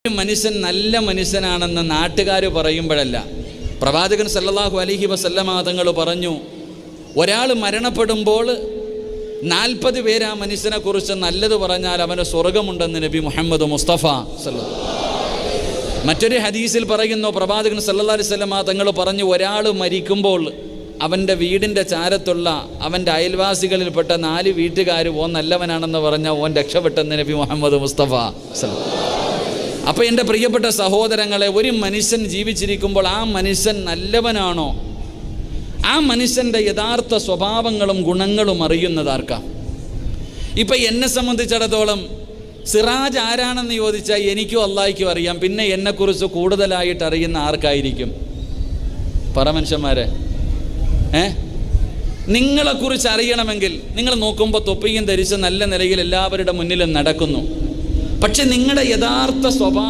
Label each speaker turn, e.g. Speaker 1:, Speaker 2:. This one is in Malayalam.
Speaker 1: മനുഷ്യൻ നല്ല മനുഷ്യനാണെന്ന് നാട്ടുകാർ പറയുമ്പോഴല്ല, പ്രവാചകൻ സല്ലല്ലാഹു അലൈഹി വസല്ലമ തങ്ങൾ പറഞ്ഞു, ഒരാൾ മരണപ്പെടുമ്പോൾ 40 പേര് ആ മനുഷ്യനെ കുറിച്ച് നല്ലത് പറഞ്ഞാൽ അവന് സ്വർഗമുണ്ടെന്ന് നബി മുഹമ്മദ് മുസ്തഫ സല്ലല്ലാഹു. മറ്റൊരു ഹദീസിൽ പറയുന്നു, പ്രവാചകൻ സല്ലല്ലാഹു അലൈഹി വസല്ലമ തങ്ങൾ പറഞ്ഞു, ഒരാൾ മരിക്കുമ്പോൾ അവൻ്റെ വീടിൻ്റെ ചാരത്തുള്ള അവൻ്റെ അയൽവാസികളിൽപ്പെട്ട 4 വീട്ടുകാർ ഓൻ നല്ലവനാണെന്ന് പറഞ്ഞാൽ ഓൻ രക്ഷപ്പെട്ടെന്ന് നബി മുഹമ്മദ് മുസ്തഫ സല്ലല്ലാഹു. അപ്പോൾ എൻ്റെ പ്രിയപ്പെട്ട സഹോദരങ്ങളെ, ഒരു മനുഷ്യൻ ജീവിച്ചിരിക്കുമ്പോൾ ആ മനുഷ്യൻ നല്ലവനാണോ, ആ മനുഷ്യൻ്റെ യഥാർത്ഥ സ്വഭാവങ്ങളും ഗുണങ്ങളും അറിയുന്നത് ആർക്കാ? ഇപ്പം എന്നെ സംബന്ധിച്ചിടത്തോളം സിറാജ് ആരാണെന്ന് ചോദിച്ചാൽ എനിക്കും അള്ളാഹിക്കും അറിയാം. പിന്നെ എന്നെക്കുറിച്ച് കൂടുതലായിട്ട് അറിയുന്ന ആർക്കായിരിക്കും? പറ മനുഷ്യന്മാരെ, നിങ്ങളെക്കുറിച്ച് അറിയണമെങ്കിൽ നിങ്ങൾ നോക്കുമ്പോൾ തൊപ്പിയും ധരിച്ച് നല്ല നിലയിൽ എല്ലാവരുടെ മുന്നിലും നടക്കുന്നു. പക്ഷെ നിങ്ങളുടെ യഥാർത്ഥ സ്വഭാവം